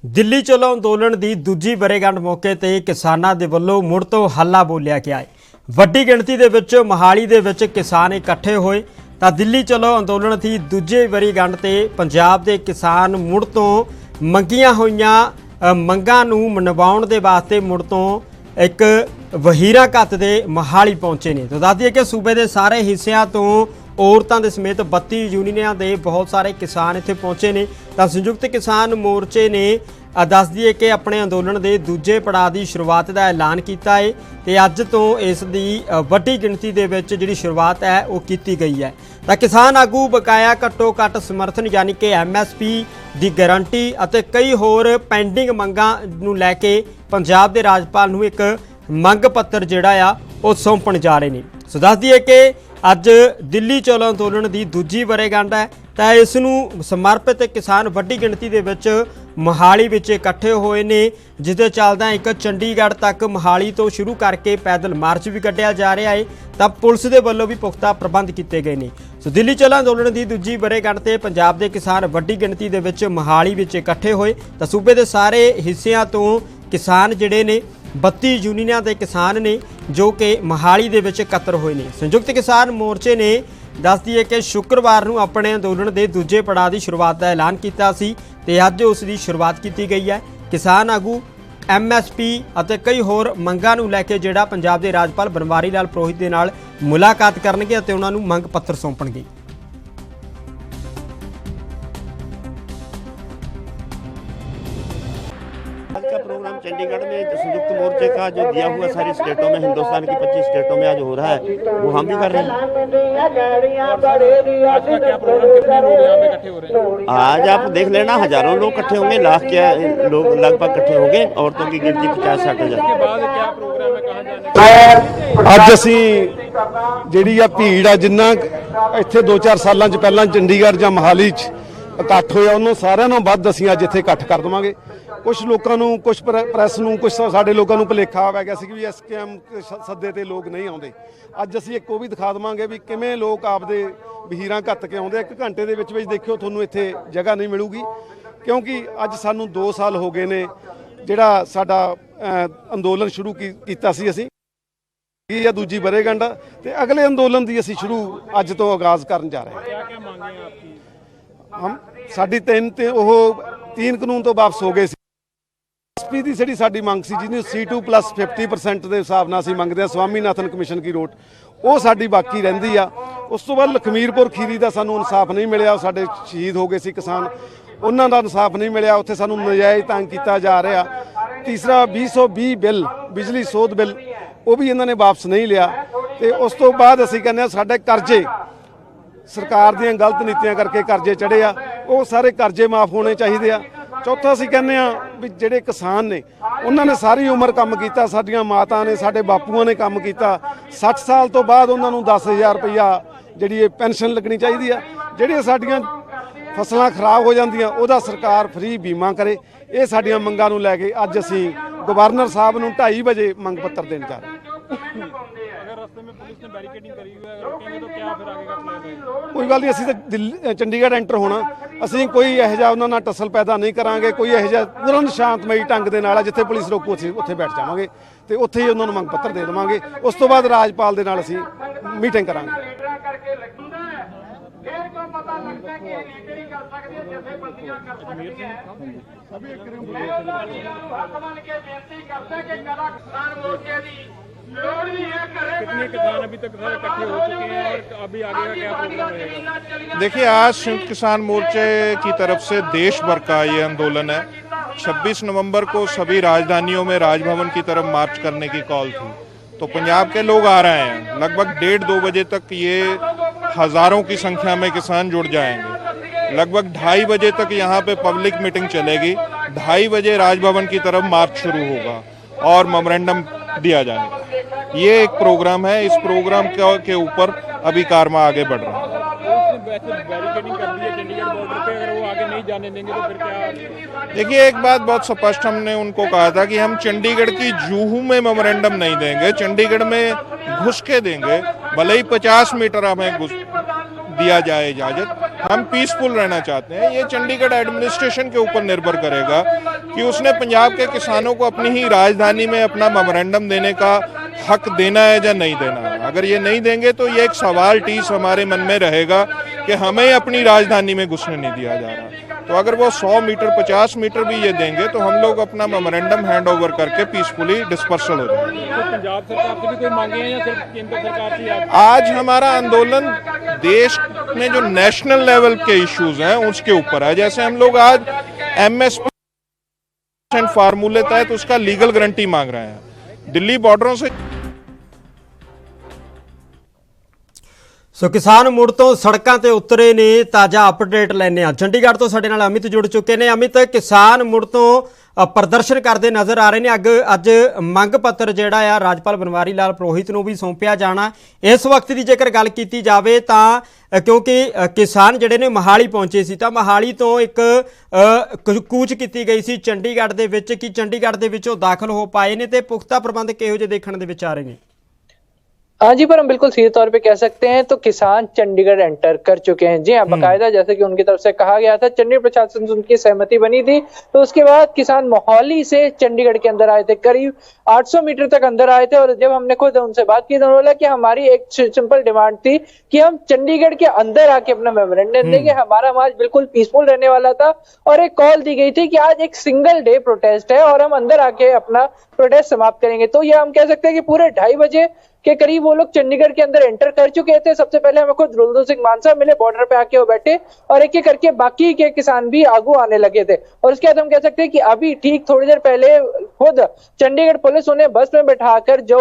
ਦਿੱਲੀ ਚਲੋ ਅੰਦੋਲਨ ਦੀ ਦੂਜੀ ਵਰ੍ਹੇਗੰਢ ਮੌਕੇ ਤੇ ਕਿਸਾਨਾਂ ਦੇ ਵੱਲੋਂ ਮੁੜ ਤੋਂ ਹੱਲਾ ਬੋਲਿਆ ਗਿਆ ਹੈ। ਵੱਡੀ ਗਿਣਤੀ ਦੇ ਵਿੱਚ ਮੋਹਾਲੀ ਦੇ ਵਿੱਚ ਕਿਸਾਨ ਇਕੱਠੇ ਹੋਏ ਤਾਂ ਦਿੱਲੀ ਚਲੋ ਅੰਦੋਲਨ ਦੀ ਦੂਜੀ ਵਰ੍ਹੇਗੰਢ ਤੇ ਪੰਜਾਬ ਦੇ ਕਿਸਾਨ ਮੁੜ ਤੋਂ ਮੰਗੀਆਂ ਹੋਈਆਂ ਮੰਗਾਂ ਨੂੰ ਮਨਵਾਉਣ ਦੇ ਵਾਸਤੇ ਮੁੜ ਤੋਂ ਇੱਕ ਵਹੀਰਾ ਘੱਤ ਦੇ ਮੋਹਾਲੀ ਪਹੁੰਚੇ ਨੇ। ਤਾਂ ਦੱਸ ਦਈਏ ਕਿ ਸੂਬੇ ਦੇ ਸਾਰੇ ਹਿੱਸਿਆਂ ਤੋਂ ਔਰਤਾਂ ਦੇ ਸਮੇਤ 32 ਯੂਨੀਅਨਾਂ ਦੇ ਬਹੁਤ ਸਾਰੇ ਕਿਸਾਨ ਇੱਥੇ ਪਹੁੰਚੇ ਨੇ। ਤਾਂ ਸੰਯੁਕਤ ਕਿਸਾਨ ਮੋਰਚੇ ਨੇ ਦੱਸ ਦਈਏ ਕਿ ਆਪਣੇ ਅੰਦੋਲਨ ਦੇ ਦੂਜੇ ਪੜਾਅ ਦੀ ਸ਼ੁਰੂਆਤ ਦਾ ਐਲਾਨ ਕੀਤਾ ਹੈ ਤੇ ਅੱਜ ਤੋਂ ਇਸ ਦੀ ਵੱਡੀ ਗਿਣਤੀ ਦੇ ਵਿੱਚ ਜਿਹੜੀ ਸ਼ੁਰੂਆਤ ਹੈ ਉਹ ਕੀਤੀ ਗਈ ਹੈ। ਤਾਂ ਕਿਸਾਨ ਆਗੂ ਬਕਾਇਆ ਘੱਟੋ ਘੱਟ ਸਮਰਥਨ ਯਾਨੀ ਕਿ MSP ਦੀ ਗਾਰੰਟੀ ਅਤੇ ਕਈ ਹੋਰ ਪੈਂਡਿੰਗ ਮੰਗਾਂ ਨੂੰ ਲੈ ਕੇ ਪੰਜਾਬ ਦੇ ਰਾਜਪਾਲ ਨੂੰ ਇੱਕ ਮੰਗ ਪੱਤਰ ਜਿਹੜਾ ਆ ਉਹ ਸੌਂਪਣ ਜਾ ਰਹੇ ਨੇ। ਸੋ ਦੱਸ ਦਈਏ ਕਿ ਅੱਜ ਦਿੱਲੀ ਚਲੋ ਅੰਦੋਲਨ ਦੀ ਦੂਜੀ ਵਰ੍ਹੇਗੰਢ ਹੈ ਤਾਂ ਇਸ ਨੂੰ ਸਮਰਪਿਤ ਕਿਸਾਨ ਵੱਡੀ ਗਿਣਤੀ ਦੇ ਵਿੱਚ ਮੋਹਾਲੀ ਵਿੱਚ ਇਕੱਠੇ ਹੋਏ ਨੇ, ਜਿਸ ਦੇ ਚੱਲਦਾ ਇੱਕ ਚੰਡੀਗੜ੍ਹ ਤੱਕ ਮੋਹਾਲੀ ਤੋਂ ਸ਼ੁਰੂ ਕਰਕੇ ਪੈਦਲ ਮਾਰਚ ਵੀ ਕੱਢਿਆ ਜਾ ਰਿਹਾ ਹੈ। ਤਾਂ ਪੁਲਿਸ ਦੇ ਵੱਲੋਂ ਵੀ ਪੁਖਤਾ ਪ੍ਰਬੰਧ ਕੀਤੇ ਗਏ ਨੇ। ਸੋ ਦਿੱਲੀ ਚਲੋ ਅੰਦੋਲਨ ਦੀ ਦੂਜੀ ਵਰ੍ਹੇਗੰਢ ਤੇ ਪੰਜਾਬ ਦੇ ਕਿਸਾਨ ਵੱਡੀ ਗਿਣਤੀ ਦੇ ਵਿੱਚ ਮੋਹਾਲੀ ਵਿੱਚ ਇਕੱਠੇ ਹੋਏ ਤਾਂ ਸੂਬੇ ਦੇ ਸਾਰੇ ਹਿੱਸਿਆਂ ਤੋਂ ਕਿਸਾਨ ਜਿਹੜੇ ਨੇ 32 ਯੂਨੀਅਨਾਂ ਦੇ ਕਿਸਾਨ ਨੇ ਜੋ ਕਿ ਮੋਹਾਲੀ ਦੇ ਵਿੱਚ ਇਕੱਤਰ ਹੋਏ ਨੇ। ਸੰਯੁਕਤ ਕਿਸਾਨ ਮੋਰਚੇ ਨੇ ਦੱਸ ਦਈਏ ਕਿ ਸ਼ੁੱਕਰਵਾਰ ਨੂੰ ਆਪਣੇ ਅੰਦੋਲਨ ਦੇ ਦੂਜੇ ਪੜਾਅ ਦੀ ਸ਼ੁਰੂਆਤ ਦਾ ਐਲਾਨ ਕੀਤਾ ਸੀ ਤੇ ਅੱਜ ਉਸ ਦੀ ਸ਼ੁਰੂਆਤ ਕੀਤੀ ਗਈ ਹੈ। ਕਿਸਾਨ ਆਗੂ MSP ਅਤੇ ਕਈ ਹੋਰ ਮੰਗਾਂ ਨੂੰ ਲੈ ਕੇ ਜਿਹੜਾ ਪੰਜਾਬ ਦੇ ਰਾਜਪਾਲ ਬਨਵਾਰੀ ਲਾਲ ਪੁਰੋਹਿਤ ਦੇ ਨਾਲ ਮੁਲਾਕਾਤ ਕਰਨਗੇ ਅਤੇ ਉਹਨਾਂ ਨੂੰ ਮੰਗ ਪੱਤਰ ਸੌਂਪਣਗੇ। आज का प्रोग्राम चंडीगढ़ में संयुक्त मोर्चे का जो दिया हुआ सारी स्टेटों में, हिंदुस्तान की 25 स्टेटों में आज हो रहा है, वो हम भी कर रहे हैं। आज का क्या प्रोग्राम, कितने लोग यहाँ पे इकट्ठे हो रहे हैं? आज आप देख लेना, हजारों लोग इकट्ठे होंगे, लाख के लोग लगभग इकट्ठे होंगे। औरतों की गिनती 50-60 हजार। उसके बाद क्या प्रोग्राम है, कहाँ जाने का? ਅੱਜ ਅਸੀਂ ਜਿਹੜੀ ਆ ਭੀੜ ਆ ਜਿੰਨਾ ਇੱਥੇ 2-4 ਸਾਲਾਂ 'ਚ ਪਹਿਲਾਂ ਚੰਡੀਗੜ੍ਹ ਜਾਂ ਮੋਹਾਲੀ 'ਚ ਇਕੱਠ ਹੋਇਆ ਉਹਨੂੰ ਸਾਰਿਆਂ ਨਾਲੋਂ ਵੱਧ ਅਸੀਂ ਅੱਜ ਇੱਥੇ ਇਕੱਠ ਕਰ ਦੇਵਾਂਗੇ। ਕੁਝ ਲੋਕਾਂ ਨੂੰ, ਕੁਝ ਪ੍ਰੈਸ ਨੂੰ, ਕੁਝ ਸਾਡੇ ਲੋਕਾਂ ਨੂੰ ਭੁਲੇਖਾ ਪੈ ਗਿਆ ਸੀ ਕਿ ਵੀ SKM ਸੱਦੇ ਤੇ ਲੋਕ ਨਹੀਂ ਆਉਂਦੇ। ਅੱਜ ਅਸੀਂ ਇੱਕ ਉਹ ਵੀ ਦਿਖਾ ਦੇਵਾਂਗੇ ਵੀ ਕਿਵੇਂ ਲੋਕ ਆਪਦੇ ਵਹੀਰਾਂ ਘੱਤ ਕੇ ਆਉਂਦੇ। 1 ਘੰਟੇ ਦੇ ਵਿੱਚ ਦੇਖਿਓ ਤੁਹਾਨੂੰ ਇੱਥੇ ਜਗ੍ਹਾ ਨਹੀਂ ਮਿਲੂਗੀ, ਕਿਉਂਕਿ ਅੱਜ ਸਾਨੂੰ 2 ਸਾਲ ਹੋ ਗਏ ਨੇ ਜਿਹੜਾ ਸਾਡਾ ਅੰਦੋਲਨ ਸ਼ੁਰੂ ਕੀਤਾ ਸੀ ਅਸੀਂ। ਇਹ ਆ ਦੂਜੀ ਵਰ੍ਹੇਗੰਢ ਤੇ ਅਗਲੇ ਅੰਦੋਲਨ ਦੀ ਅਸੀਂ ਸ਼ੁਰੂ ਅੱਜ ਤੋਂ ਆਗਾਜ਼ ਕਰਨ ਜਾ ਰਹੇ ਹਾਂ। क्या क्या मांगे हैं आपकी? ਸਾਡੀ 3 ਕਾਨੂੰਨ ਤੋਂ ਵਾਪਸ ਹੋ ਗਏ ਸੀ। ਐਸਪੀ ਦੀ ਜਿਹੜੀ ਸਾਡੀ ਮੰਗ ਸੀ ਜਿਹਨੂੰ C2+ 50% ਦੇ ਹਿਸਾਬ ਨਾਲ ਅਸੀਂ ਮੰਗਦੇ ਹਾਂ, ਸਵਾਮੀਨਾਥਨ ਕਮਿਸ਼ਨ ਕੀ ਰੋਟ, ਉਹ ਸਾਡੀ ਬਾਕੀ ਰਹਿੰਦੀ ਆ। ਉਸ ਤੋਂ ਬਾਅਦ ਲਖਮੀਰਪੁਰ ਖੀਰੀ ਦਾ ਸਾਨੂੰ ਇਨਸਾਫ ਨਹੀਂ ਮਿਲਿਆ, ਸਾਡੇ ਸ਼ਹੀਦ ਹੋ ਗਏ ਸੀ ਕਿਸਾਨ, ਉਹਨਾਂ ਦਾ ਇਨਸਾਫ ਨਹੀਂ ਮਿਲਿਆ, ਉੱਥੇ ਸਾਨੂੰ ਨਜਾਇਜ਼ ਤੰਗ ਕੀਤਾ ਜਾ ਰਿਹਾ। ਤੀਸਰਾ 2020 ਬਿੱਲ, ਬਿਜਲੀ ਸੋਧ ਬਿੱਲ, ਉਹ ਵੀ ਇਹਨਾਂ ਨੇ ਵਾਪਸ ਨਹੀਂ ਲਿਆ। ਤੇ ਉਸ ਤੋਂ ਬਾਅਦ ਅਸੀਂ ਕਹਿੰਦੇ ਹਾਂ ਸਾਡੇ ਕਰਜ਼ੇ, ਸਰਕਾਰ ਦੀਆਂ ਗਲਤ ਨੀਤੀਆਂ ਕਰਕੇ ਕਰਜ਼ੇ ਚੜੇ ਆ, ਉਹ ਸਾਰੇ ਕਰਜ਼ੇ ਮਾਫ ਹੋਣੇ ਚਾਹੀਦੇ ਆ। ਚੌਥਾ ਅਸੀਂ ਕਹਿੰਦੇ ਆ ਵੀ ਜਿਹੜੇ ਕਿਸਾਨ ਨੇ ਉਹਨਾਂ ਨੇ ਸਾਰੀ ਉਮਰ ਕੰਮ ਕੀਤਾ, ਸਾਡੀਆਂ ਮਾਤਾ ਨੇ, ਸਾਡੇ ਬਾਪੂਆਂ ਨੇ ਕੰਮ ਕੀਤਾ, 60 ਸਾਲ ਤੋਂ ਬਾਅਦ ਉਹਨਾਂ ਨੂੰ 10,000 ਰੁਪਈਆ ਜਿਹੜੀ ਇਹ ਪੈਨਸ਼ਨ ਲੱਗਣੀ ਚਾਹੀਦੀ ਆ। ਜਿਹੜੀਆਂ ਸਾਡੀਆਂ ਫਸਲਾਂ ਖਰਾਬ ਹੋ ਜਾਂਦੀਆਂ ਉਹਦਾ ਸਰਕਾਰ ਫ੍ਰੀ ਬੀਮਾ ਕਰੇ। ਇਹ ਸਾਡੀਆਂ ਮੰਗਾਂ ਨੂੰ ਲੈ ਕੇ ਅੱਜ ਅਸੀਂ ਗਵਰਨਰ ਸਾਹਿਬ ਨੂੰ 2:30 ਵਜੇ ਮੰਗ ਪੱਤਰ ਦੇਣ ਜਾ ਰਹੇ ਹਾਂ। अगर रास्ते में पुलिस ने बैरिकेडिंग करी हुई है, अगर रोकेंगे तो क्या फिर आगे का प्लान है? ਕੋਈ ਗੱਲ ਨਹੀਂ, ਅਸੀਂ ਤਾਂ ਚੰਡੀਗੜ੍ਹ ਐਂਟਰ ਹੋਣਾ, ਅਸੀਂ ਕੋਈ ਇਹੋ ਜਿਹਾ ਉਹਨਾਂ ਨਾਲ ਟਸਲ ਪੈਦਾ ਨਹੀਂ ਕਰਾਂਗੇ। ਕੋਈ ਇਹੋ ਜਿਹਾ ਪੂਰਨ ਸ਼ਾਂਤਮਈ ਢੰਗ ਦੇ ਨਾਲ ਜਿੱਥੇ ਪੁਲਿਸ ਰੋਕੂ ਅਸੀਂ ਉੱਥੇ ਬੈਠ ਜਾਵਾਂਗੇ ਤੇ ਉੱਥੇ ਹੀ ਉਹਨਾਂ ਨੂੰ ਮੰਗ ਪੱਤਰ ਦੇ ਦੇਵਾਂਗੇ। ਉਸ ਤੋਂ ਬਾਅਦ ਰਾਜਪਾਲ ਦੇ ਨਾਲ ਅਸੀਂ ਮੀਟਿੰਗ ਕਰਾਂਗੇ। कितने किसान अभी तक इकट्ठे हो चुके हैं और अभी आगे का क्या प्रोग्राम रहेगा? देखिए, आज संयुक्त किसान मोर्चे की तरफ से देश भर का ये आंदोलन है। 26 नवंबर को सभी राजधानियों में राजभवन की तरफ मार्च करने की कॉल थी, तो पंजाब के लोग आ रहे हैं। लगभग 1:30-2 बजे तक ये हजारों की संख्या में किसान जुड़ जाएंगे। लगभग 2:30 बजे तक यहाँ पे पब्लिक मीटिंग चलेगी। 2:30 बजे राजभवन की तरफ मार्च शुरू होगा और मेमोरेंडम दिया जाएगा। ये एक प्रोग्राम है। इस प्रोग्राम के ऊपर अभी कारवा आगे बढ़ रहा है। बैरिकेडिंग कर दी है चंडीगढ़ बॉर्डर पे, अगर वो आगे नहीं जाने देंगे तो फिर क्या? देखिए, एक बात बहुत स्पष्ट हमने उनको कहा था कि हम चंडीगढ़ की जूहू में मेमोरेंडम नहीं देंगे, चंडीगढ़ में घुस के देंगे। भले ही 50 मीटर हमें घुस दिया जाए इजाजत, हम पीसफुल रहना चाहते हैं। ये चंडीगढ़ एडमिनिस्ट्रेशन के ऊपर निर्भर करेगा कि उसने पंजाब के किसानों को अपनी ही राजधानी में अपना मेमोरेंडम देने का हक देना है या नहीं देना है। अगर ये नहीं देंगे तो ये एक सवाल टीस हमारे मन में रहेगा कि हमें अपनी राजधानी में घुसने नहीं दिया जा रहा। तो अगर वो 100 मीटर 50 मीटर भी ये देंगे तो हम लोग अपना मेमोरेंडम हैंड ओवर करके पीसफुली डिस्पर्सल हो जाएंगे। तो पंजाब सरकार से भी कोई मांगे हैं या सिर्फ केंद्र सरकार की आप? आज हमारा आंदोलन देश में जो नेशनल लेवल के इश्यूज हैं उसके ऊपर है। जैसे हम लोग आज MSP फार्मूले तहत उसका लीगल गारंटी मांग रहे हैं दिल्ली बॉर्डरों से। ਸੋ ਕਿਸਾਨ ਮੁੜ ਤੋਂ ਸੜਕਾਂ ਤੇ ਉਤਰੇ ਨੇ। ਤਾਜ਼ਾ ਅਪਡੇਟ ਲੈਣੇ ਆ ਚੰਡੀਗੜ੍ਹ ਤੋਂ ਸਾਡੇ ਨਾਲ ਅਮਿਤ ਜੁੜ ਚੁੱਕੇ ਨੇ। ਅਮਿਤ, ਕਿਸਾਨ ਮੁੜ ਤੋਂ ਪ੍ਰਦਰਸ਼ਨ ਕਰਦੇ ਨਜ਼ਰ ਆ ਰਹੇ ਨੇ। ਅੱਜ ਮੰਗ ਪੱਤਰ ਜਿਹੜਾ ਆ ਰਾਜਪਾਲ ਬਨਵਾਰੀ ਲਾਲ ਪੁਰੋਹਿਤ ਨੂੰ ਵੀ ਸੌਂਪਿਆ ਜਾਣਾ। ਇਸ ਵਕਤ ਦੀ ਜੇਕਰ ਗੱਲ ਕੀਤੀ ਜਾਵੇ ਤਾਂ ਕਿਉਂਕਿ ਕਿਸਾਨ ਜਿਹੜੇ ਨੇ ਮੋਹਾਲੀ ਪਹੁੰਚੇ ਸੀ ਤਾਂ ਮੋਹਾਲੀ ਤੋਂ ਇੱਕ ਕੂਚ ਕੀਤੀ ਗਈ ਸੀ ਚੰਡੀਗੜ੍ਹ ਦੇ ਵਿੱਚ ਕਿ ਚੰਡੀਗੜ੍ਹ ਦੇ ਵਿੱਚ ਉਹ ਦਾਖਲ ਹੋ ਪਾਏ ਨੇ ਤੇ ਪੁਖਤਾ ਪ੍ਰਬੰਧ ਕਿਹੋ ਜਿਹੇ ਦੇਖਣ ਦੇ ਵਿੱਚ ਆ ਰਹੇ ਨੇ? हाँ जी, पर हम बिल्कुल सीधे तौर पे कह सकते हैं तो किसान चंडीगढ़ एंटर कर चुके हैं। जी हाँ, बाकायदा जैसे कि उनकी तरफ से कहा गया था, चंडीगढ़ प्रशासन से उनकी सहमति बनी थी, तो उसके बाद किसान मोहाली से चंडीगढ़ के अंदर आए थे। करीब 800 मीटर तक अंदर आए थे और जब हमने खुद उनसे बात की तो उन्होंने बोला कि हमारी एक सिंपल डिमांड थी कि हम चंडीगढ़ के अंदर आके अपना मेमोरेंडम देंगे। हमारा मार्च बिल्कुल पीसफुल रहने वाला था और एक कॉल दी गई थी कि आज एक सिंगल डे प्रोटेस्ट है और हम अंदर आके अपना प्रोटेस्ट समाप्त करेंगे। तो ये हम कह सकते हैं कि पूरे 2:30 बजे के करीब वो लोग चंडीगढ़ के अंदर एंटर कर चुके थे। सबसे पहले हमें खुद रुलदो सिंह मानसा मिले, बॉर्डर पे आके वो बैठे और एक एक करके बाकी के किसान भी आगू आने लगे थे। और उसके बाद हम कह सकते हैं कि अभी ठीक थोड़ी देर पहले खुद चंडीगढ़ पुलिस उन्हें बस में बैठाकर जो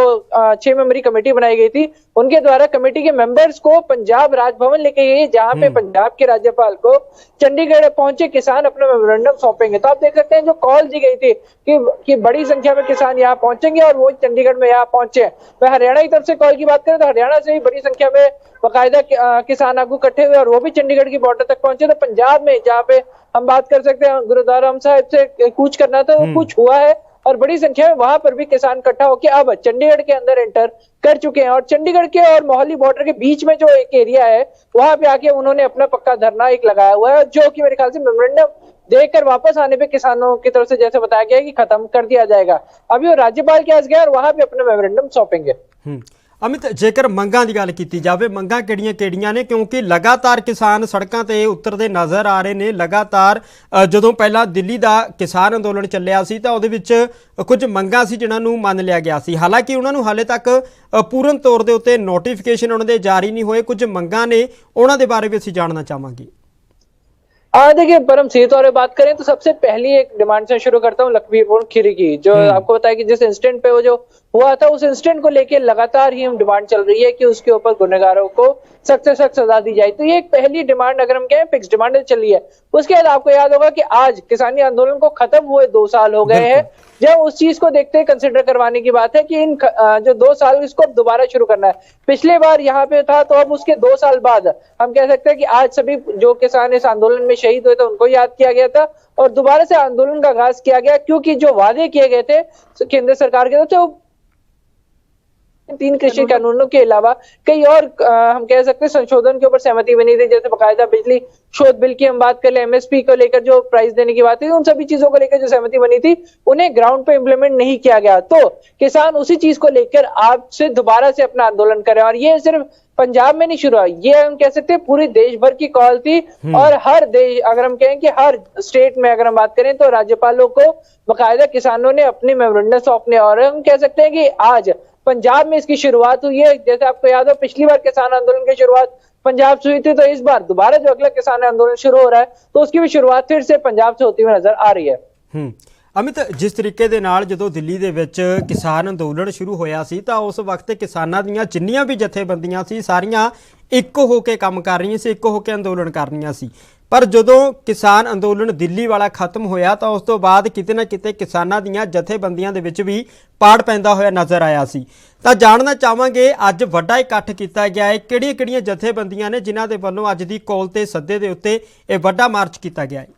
6 मेंबरी कमेटी बनाई गई थी उनके द्वारा कमेटी के मेंबर्स को पंजाब राजभवन लेके गई, जहां पे पंजाब के राज्यपाल को चंडीगढ़ पहुंचे किसान अपना मेमोरेंडम सौंपेंगे। तो आप देख सकते हैं जो कॉल दी गई थी कि बड़ी संख्या में किसान यहाँ पहुंचेंगे और वो चंडीगढ़ में यहाँ पहुंचे। वह हरियाणा की तरफ से कॉल की बात करें तो हरियाणा से भी बड़ी संख्या में बाकायदा किसान आगू इकट्ठे हुए और वो भी चंडीगढ़ की बॉर्डर तक पहुंचे। तो पंजाब में जहाँ पे हम बात कर सकते हैं गुरुद्वारा साहिब से कूच करना था, वो कूच हुआ है और बड़ी संख्या में वहां पर भी किसान इकट्ठा होकर अब चंडीगढ़ के अंदर एंटर कर चुके हैं। और चंडीगढ़ के और मोहाली बॉर्डर के बीच में जो एक एरिया है वहां पे आके उन्होंने अपना पक्का धरना एक लगाया हुआ है, जो कि मेरे ख्याल से मेमोरेंडम देकर वापस आने पे किसानों की तरफ से जैसे बताया गया है कि खत्म कर दिया जाएगा। अभी वो राज्यपाल के पास गया और वहां पे अपना मेमोरेंडम सौंपेंगे। ਅਮਿਤ, ਜੇਕਰ ਮੰਗਾਂ ਦੀ ਗੱਲ ਕੀਤੀ ਜਾਵੇ, ਮੰਗਾਂ ਕਿਹੜੀਆਂ ਨੇ? ਕਿਉਂਕਿ ਲਗਾਤਾਰ ਕਿਸਾਨ ਸੜਕਾਂ ਤੇ ਉਤਰਦੇ ਨਜ਼ਰ ਆ ਰਹੇ ਨੇ। ਲਗਾਤਾਰ ਜਦੋਂ ਪਹਿਲਾਂ ਦਿੱਲੀ ਦਾ ਕਿਸਾਨ ਅੰਦੋਲਨ ਚੱਲਿਆ ਸੀ ਤਾਂ ਉਹਦੇ ਵਿੱਚ ਕੁਝ ਮੰਗਾਂ ਸੀ ਜਿਨ੍ਹਾਂ ਨੂੰ ਮੰਨ ਲਿਆ ਗਿਆ ਸੀ। ਹਾਲਾਂਕਿ ਉਹਨਾਂ ਨੂੰ ਹਾਲੇ ਤੱਕ ਪੂਰਨ ਤੌਰ ਦੇ ਉੱਤੇ ਨੋਟੀਫਿਕੇਸ਼ਨ ਉਹਨਾਂ ਦੇ ਜਾਰੀ नहीं ਹੋਏ। ਕੁਝ ਮੰਗਾਂ ਨੇ, ਉਹਨਾਂ ਦੇ ਬਾਰੇ ਵੀ ਅਸੀਂ ਜਾਣਨਾ ਚਾਹਾਂਗੇ। देखिए, पर हम सीधे तौर पर बात करें तो सबसे पहली एक डिमांड से शुरू करता हूँ लखीमपुर खीरी की, जो आपको बताया कि जिस इंसिडेंट पे वो जो हुआ था उस इंसिडेंट को लेके लगातार ही हम डिमांड चल रही है कि उसके ऊपर गुनहगारों को सख्त से सख्त सजा दी जाए। तो ये एक पहली डिमांड अगर हम कहें फिक्स डिमांड चल रही है। उसके बाद आपको याद होगा कि आज किसानी आंदोलन को खत्म हुए 2 साल हो गए हैं। जब उस चीज को देखते कंसिडर करवाने की बात है कि इन जो 2 साल इसको अब दोबारा शुरू करना है। पिछले बार यहाँ पे था तो अब उसके 2 साल बाद हम कह सकते हैं कि आज सभी जो किसान इस आंदोलन में शहीद हुए थे उनको याद किया गया था और दोबारा से आंदोलन का आगाज किया गया, क्योंकि जो वादे किए गए थे केंद्र सरकार के तरफ से 3 कृषि कानूनों के अलावा कई और हम कह सकते हैं संशोधन के ऊपर सहमति बनी थी। जैसे बाकायदा बिजली शोध बिल की हम बात कर ले, MSP को लेकर जो प्राइस देने की बात थी, उन सभी चीजों को लेकर जो सहमति बनी थी उन्हें ग्राउंड पे इंप्लीमेंट नहीं किया गया। तो किसान उसी चीज को लेकर आपसे दोबारा से अपना आंदोलन करें और ये सिर्फ पंजाब में नहीं शुरू हुआ, ये हम कह सकते हैं पूरी देश भर की कॉल थी। और हर देश, अगर हम कहें कि हर स्टेट में अगर हम बात करें तो राज्यपालों को बाकायदा किसानों ने अपने मेमोरेंडम सौंपने और हम कह सकते हैं कि आज पंजाब में इसकी शुरुआत हुई है। जैसे आपको याद हो पिछली बार किसान आंदोलन की शुरुआत पंजाब से हुई थी, तो इस बार दोबारा जो अगला किसान आंदोलन शुरू हो रहा है तो उसकी भी शुरुआत फिर से पंजाब से होती हुई नजर आ रही है। ਅਮਿਤ, ਜਿਸ ਤਰੀਕੇ ਦੇ ਨਾਲ ਜਦੋਂ ਦਿੱਲੀ ਦੇ ਵਿੱਚ ਕਿਸਾਨ ਅੰਦੋਲਨ ਸ਼ੁਰੂ ਹੋਇਆ ਸੀ ਤਾਂ ਉਸ ਵਕਤ ਕਿਸਾਨਾਂ ਦੀਆਂ ਜਿੰਨੀਆਂ ਵੀ ਜਥੇਬੰਦੀਆਂ ਸੀ ਸਾਰੀਆਂ ਇੱਕ ਹੋ ਕੇ ਕੰਮ ਕਰ ਰਹੀਆਂ ਸੀ, ਇੱਕ ਹੋ ਕੇ ਅੰਦੋਲਨ ਕਰ ਰਹੀਆਂ ਸੀ। ਪਰ ਜਦੋਂ ਕਿਸਾਨ ਅੰਦੋਲਨ ਦਿੱਲੀ ਵਾਲਾ ਖਤਮ ਹੋਇਆ ਤਾਂ ਉਸ ਤੋਂ ਬਾਅਦ ਕਿਤੇ ਨਾ ਕਿਤੇ ਕਿਸਾਨਾਂ ਦੀਆਂ ਜਥੇਬੰਦੀਆਂ ਦੇ ਵਿੱਚ ਵੀ ਪਾੜ ਪੈਂਦਾ ਹੋਇਆ ਨਜ਼ਰ ਆਇਆ ਸੀ। ਤਾਂ ਜਾਣਨਾ ਚਾਹਾਂਗੇ ਅੱਜ ਵੱਡਾ ਇਕੱਠ ਕੀਤਾ ਗਿਆ ਹੈ, ਕਿਹੜੀਆਂ ਜਥੇਬੰਦੀਆਂ ਨੇ ਜਿਨ੍ਹਾਂ ਦੇ ਵੱਲੋਂ ਅੱਜ ਦੀ ਕਾਲ ਤੇ ਸੱਦੇ ਦੇ ਉੱਤੇ ਇਹ ਵੱਡਾ ਮਾਰਚ ਕੀਤਾ ਗਿਆ है?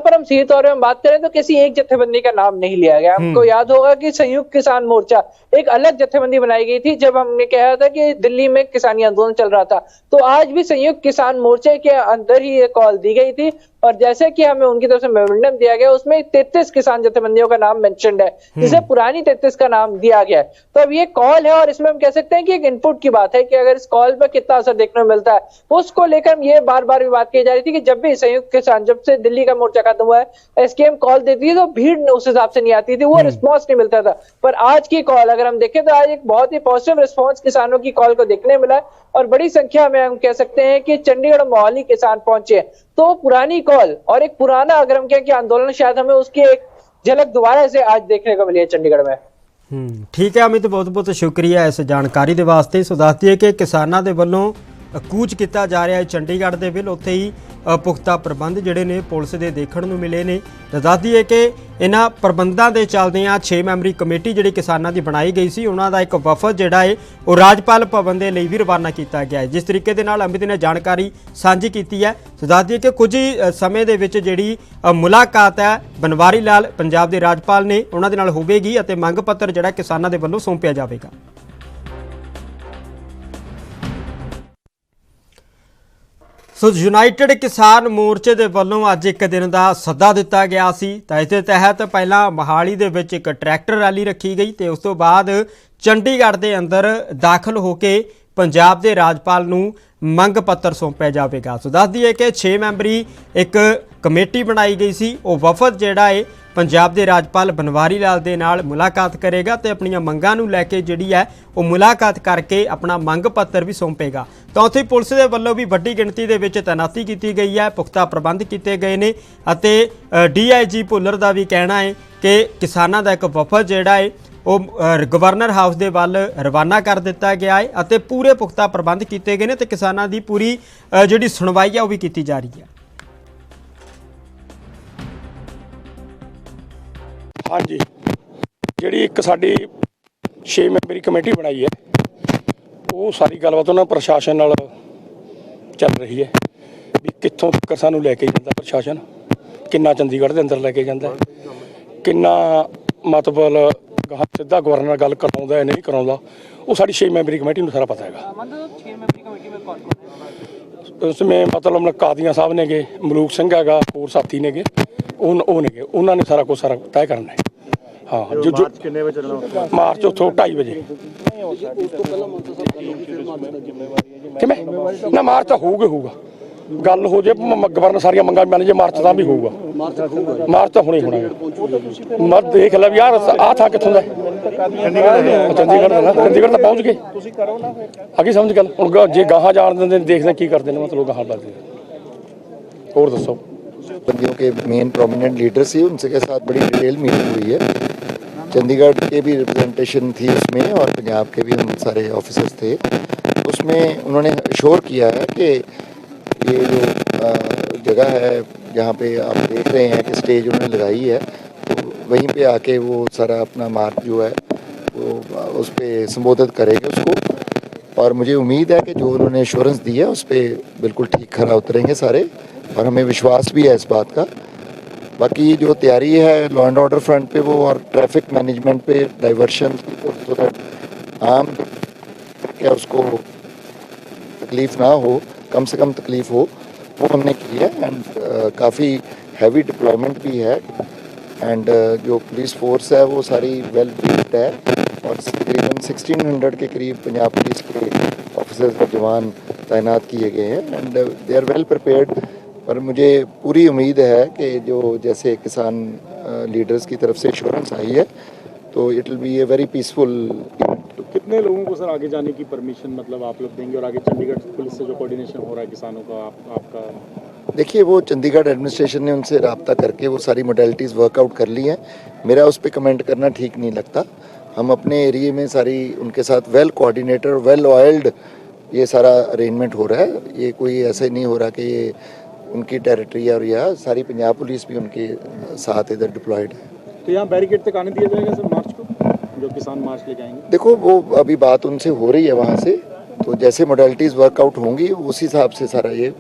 पर हम सीधे तौर पर बात करें तो किसी एक जत्थेबंदी का नाम नहीं लिया गया। हमको याद होगा कि संयुक्त किसान मोर्चा एक अलग जत्थेबंदी बनाई गई थी जब हमने कहा था कि दिल्ली में किसानी आंदोलन चल रहा था। तो आज भी संयुक्त किसान मोर्चे के अंदर ही ये कॉल दी गई थी और जैसे कि हमें उनकी तरफ से मेमोरेंडम दिया गया उसमें 33 किसान जथेबंदियों का नाम मेंशन्ड है, जिसे पुरानी 33 का नाम दिया गया है। तो अब ये कॉल है और इसमें हम कह सकते हैं कि एक इनपुट की बात है कि अगर इस कॉल पर कितना असर देखने को मिलता है, उसको लेकर ये बार बार भी बात की जा रही थी कि जब भी संयुक्त किसान, जब से दिल्ली का मोर्चा खत्म हुआ है, एसकेएम कॉल देती है तो भीड़ उस हिसाब से नहीं आती थी, वो रिस्पॉन्स नहीं मिलता था। पर आज की कॉल अगर हम देखें तो आज एक बहुत ही पॉजिटिव रिस्पॉन्स किसानों की कॉल को देखने मिला है और बड़ी संख्या में हम कह सकते हैं कि चंडीगढ़ और मोहाली किसान पहुंचे। तो पुरानी कॉल और एक पुराना अगर हम कहें कि आंदोलन, शायद हमें उसकी एक झलक दोबारा से आज देखने को मिली है चंडीगढ़ में। ठीक है अमित, बहुत बहुत शुक्रिया इस जानकारी ਦੇ ਵਾਸਤੇ। ਸੋ ਦੱਸ ਦਈਏ ਕਿ ਕਿਸਾਨਾਂ ਦੇ ਵੱਲੋਂ ਕੂਚ ਕੀਤਾ ਜਾ ਰਿਹਾ ਹੈ ਚੰਡੀਗੜ੍ਹ ਦੇ ਵਿੱਚ, ਉੱਥੇ ਹੀ ਪੁਖਤਾ ਪ੍ਰਬੰਧ ਜਿਹੜੇ ਨੇ ਪੁਲਿਸ ਦੇ ਦੇਖਣ ਨੂੰ ਮਿਲੇ ਨੇ। ਤਾਂ ਦੱਸ ਦਈਏ ਕਿ ਇਹਨਾਂ ਪ੍ਰਬੰਧਾਂ ਦੇ ਚੱਲਦਿਆਂ 6 ਮੈਂਬਰੀ ਕਮੇਟੀ ਜਿਹੜੀ ਕਿਸਾਨਾਂ ਦੀ ਬਣਾਈ ਗਈ ਸੀ, ਉਹਨਾਂ ਦਾ ਇੱਕ ਵਫਦ ਜਿਹੜਾ ਹੈ ਉਹ ਰਾਜਪਾਲ ਭਵਨ ਦੇ ਲਈ ਵੀ ਰਵਾਨਾ ਕੀਤਾ ਗਿਆ ਹੈ। ਜਿਸ ਤਰੀਕੇ ਦੇ ਨਾਲ ਅਮਿਤ ਨੇ ਜਾਣਕਾਰੀ ਸਾਂਝੀ ਕੀਤੀ ਹੈ, ਸੋ ਦੱਸ ਦਈਏ ਕਿ ਕੁਝ ਹੀ ਸਮੇਂ ਦੇ ਵਿੱਚ ਜਿਹੜੀ ਮੁਲਾਕਾਤ ਹੈ ਬਨਵਾਰੀ ਲਾਲ ਪੰਜਾਬ ਦੇ ਰਾਜਪਾਲ ਨੇ ਉਹਨਾਂ ਦੇ ਨਾਲ ਹੋਵੇਗੀ ਅਤੇ ਮੰਗ ਪੱਤਰ ਜਿਹੜਾ ਕਿਸਾਨਾਂ ਦੇ ਵੱਲੋਂ ਸੌਂਪਿਆ ਜਾਵੇਗਾ। ਸੋ ਯੂਨਾਈਟਿਡ ਕਿਸਾਨ ਮੋਰਚੇ ਦੇ ਵੱਲੋਂ ਅੱਜ ਇੱਕ ਦਿਨ ਦਾ ਸੱਦਾ ਦਿੱਤਾ ਗਿਆ ਸੀ। ਤਾਂ ਇਸ ਦੇ ਤਹਿਤ ਪਹਿਲਾਂ ਮੋਹਾਲੀ ਦੇ ਵਿੱਚ ਇੱਕ ਟਰੈਕਟਰ ਰੈਲੀ ਰੱਖੀ ਗਈ ਤੇ ਉਸ ਤੋਂ ਬਾਅਦ ਚੰਡੀਗੜ੍ਹ ਦੇ ਅੰਦਰ ਦਾਖਲ ਹੋ ਕੇ ਪੰਜਾਬ ਦੇ ਰਾਜਪਾਲ ਨੂੰ ਮੰਗ ਪੱਤਰ ਸੌਂਪਿਆ ਜਾਵੇਗਾ। ਸੋ ਦੱਸ ਦਈਏ ਕਿ 6 ਮੈਂਬਰੀ ਇੱਕ ਕਮੇਟੀ ਬਣਾਈ ਗਈ ਸੀ, ਉਹ ਵਫਦ ਜਿਹੜਾ ਹੈ ਪੰਜਾਬ ਦੇ ਰਾਜਪਾਲ ਬਨਵਾਰੀ ਲਾਲ ਦੇ ਨਾਲ ਮੁਲਾਕਾਤ ਕਰੇਗਾ ਤੇ ਆਪਣੀਆਂ ਮੰਗਾਂ ਨੂੰ ਲੈ ਕੇ ਜਿਹੜੀ ਹੈ ਉਹ ਮੁਲਾਕਾਤ ਕਰਕੇ ਆਪਣਾ ਮੰਗ ਪੱਤਰ ਵੀ ਸੌਂਪੇਗਾ। ਤਾਂ ਉੱਥੇ ਪੁਲਿਸ ਦੇ ਵੱਲੋਂ ਵੀ ਵੱਡੀ ਗਿਣਤੀ ਦੇ ਵਿੱਚ ਤੈਨਾਤੀ ਕੀਤੀ ਗਈ ਹੈ, ਪੁਖਤਾ ਪ੍ਰਬੰਧ ਕੀਤੇ ਗਏ ਨੇ ਅਤੇ DIG ਭੁੱਲਰ ਦਾ ਵੀ ਕਹਿਣਾ ਹੈ ਕਿ ਕਿਸਾਨਾਂ ਦਾ ਇੱਕ ਵਫਦ ਜਿਹੜਾ ਹੈ ਉਹ ਗਵਰਨਰ ਹਾਊਸ ਦੇ ਵੱਲ ਰਵਾਨਾ ਕਰ ਦਿੱਤਾ ਗਿਆ ਹੈ ਅਤੇ ਪੂਰੇ ਪੁਖਤਾ ਪ੍ਰਬੰਧ ਕੀਤੇ ਗਏ ਨੇ ਤੇ ਕਿਸਾਨਾਂ ਦੀ ਪੂਰੀ ਜਿਹੜੀ ਸੁਣਵਾਈ ਹੈ ਉਹ ਵੀ ਕੀਤੀ ਜਾ ਰਹੀ ਹੈ। ਹਾਂਜੀ, ਜਿਹੜੀ ਇੱਕ ਸਾਡੀ 6 ਮੈਂਬਰੀ ਕਮੇਟੀ ਬਣਾਈ ਹੈ ਉਹ ਸਾਰੀ ਗੱਲਬਾਤ ਉਹਨਾਂ ਪ੍ਰਸ਼ਾਸਨ ਨਾਲ ਚੱਲ ਰਹੀ ਹੈ ਵੀ ਕਿੱਥੋਂ ਤੱਕ ਸਾਨੂੰ ਲੈ ਕੇ ਜਾਂਦਾ ਪ੍ਰਸ਼ਾਸਨ, ਕਿੰਨਾ ਚੰਡੀਗੜ੍ਹ ਦੇ ਅੰਦਰ ਲੈ ਕੇ ਜਾਂਦਾ, ਕਿੰਨਾ ਮਤਲਬ ਗਾਹਾਂ ਸਿੱਧਾ ਗਵਰਨਰ ਨਾਲ ਗੱਲ ਕਰਾਉਂਦਾ ਹੈ ਨਹੀਂ ਕਰਾਉਂਦਾ, ਉਹ ਸਾਡੀ 6 ਮੈਂਬਰੀ ਕਮੇਟੀ ਨੂੰ ਸਾਰਾ ਪਤਾ ਹੈਗਾ। ਉਸमें मतलब ਕਾਦੀਆਂ ਸਾਹਿਬ ਨੇਗੇ, ਮਲੂਕ ਸਿੰਘ ਹੈਗਾ, ਹੋਰ ਸਾਥੀ ਨੇਗੇ, ਉਹ ਨੇਗੇ, ਉਹਨਾਂ ਨੇ ਸਾਰਾ ਕੁਝ ਸਾਰਾ ਤੈਅ ਕਰਨਾ ਹੈ। ਹਾਂ, ਜੋ ਕਿੰਨੇ ਵਜੇ ਚੱਲਣਾ? ਮਾਰਚ ਉੱਥੋਂ 2:30 ਵਜੇ। ਕਿਵੇਂ ਨਾ ਮਾਰਚ ਤਾਂ ਹੋਊਗਾ ਗੱਲ ਹੋ ਜੇ ਗਵਰਨਰ ਸਾਰੀਆਂ ਮੰਗਾਂ ਮੰਨ ਜੇ ਮਾਰਚ ਤਾਂ ਵੀ ਹੋਊਗਾ, ਮਾਰਚ ਤਾਂ ਹੁਣੇ ਹੋਣਾ। ਮੈਂ ਦੇਖ ਲੈ ਵੀ ਆਹ ਥਾਂ ਕਿੱਥੋਂ ਦਾ ਚੰਡੀਗੜ੍ਹ ਦਾ, ਚੰਡੀਗੜ੍ਹ ਤਾਂ ਪਹੁੰਚ ਗਏ ਤੁਸੀਂ, ਕਰੋ ਨਾ ਅੱਗੇ ਸਮਝ ਗੱਲ। ਹੁਣ ਜੇ ਗਾਹਾਂ ਜਾਣ ਦਿੰਦੇ ਦੇਖਦੇ ਕੀ ਕਰਦੇ ਨੇ, ਮਤਲਬ ਗਾਹਾਂ बढ़ते। और दसो बंदियों के मेन प्रोमिनेंट लीडर्स ही, उनसे के साथ बड़ी डिटेल मीटिंग हुई है। चंडीगढ़ के भी रिप्रेजेंटेशन थी उसमें और पंजाब के भी हम सारे ऑफिसर्स थे। उसमें उन्होंने श्योर किया है कि ये जो जगह है जहाँ पे आप देख रहे हैं कि स्टेज उन्होंने लगाई है, तो वहीं पे आके वो सारा अपना मार्च जो है वो उस पर संबोधित करेंगे उसको। और मुझे उम्मीद है कि जो उन्होंने एश्योरेंस दी है उस पर बिल्कुल ठीक खरा उतरेंगे सारे, और हमें विश्वास भी है इस बात का। बाकी जो तैयारी है लॉ एंड ऑर्डर फ्रंट पे वो, और ट्रैफिक मैनेजमेंट पे डाइवर्शन, तो आम क्या उसको तकलीफ़ ना हो, कम से कम तकलीफ़ हो, वो हमने की है। एंड काफ़ी हैवी डिप्लॉयमेंट भी है। एंड जो पुलिस फोर्स है वो सारी वेल ट्रेन्ड है और तकरीबन 1600 के करीब पंजाब पुलिस के ऑफिसर्स और जवान तैनात किए गए हैं। And they are well prepared. पर मुझे पूरी उम्मीद है कि जो जैसे किसान लीडर्स की तरफ से एश्योरेंस आई है तो it will be a very peaceful event. तो कितने लोगों को सर आगे जाने की परमिशन मतलब आप लोग देंगे, और आगे चंडीगढ़ पुलिस से जो कोऑर्डिनेशन हो रहा है किसानों का आपका? देखिए, वो चंडीगढ़ एडमिनिस्ट्रेशन ने उनसे रब्ता करके वो सारी मोडेलिटीज़ वर्कआउट कर ली हैं। मेरा उस पर कमेंट करना ठीक नहीं लगता। हम अपने एरिए में सारी उनके साथ वेल कोऑर्डिनेटर, वेल ऑयल्ड ये सारा अरेंजमेंट हो रहा है। ये कोई ऐसे नहीं हो रहा कि ये उनकी टेरिटरी है, और यह सारी पंजाब पुलिस भी उनके साथ इधर डिप्लॉयड है। तो यहाँ बैरिकेड तक आने दिया जाएगा सर मार्च को, जो किसान मार्च लेके आएंगे? देखो, वो अभी बात उनसे हो रही है वहाँ से, तो जैसे मोडेलिटीज़ वर्कआउट होंगी उस हिसाब से सारा ये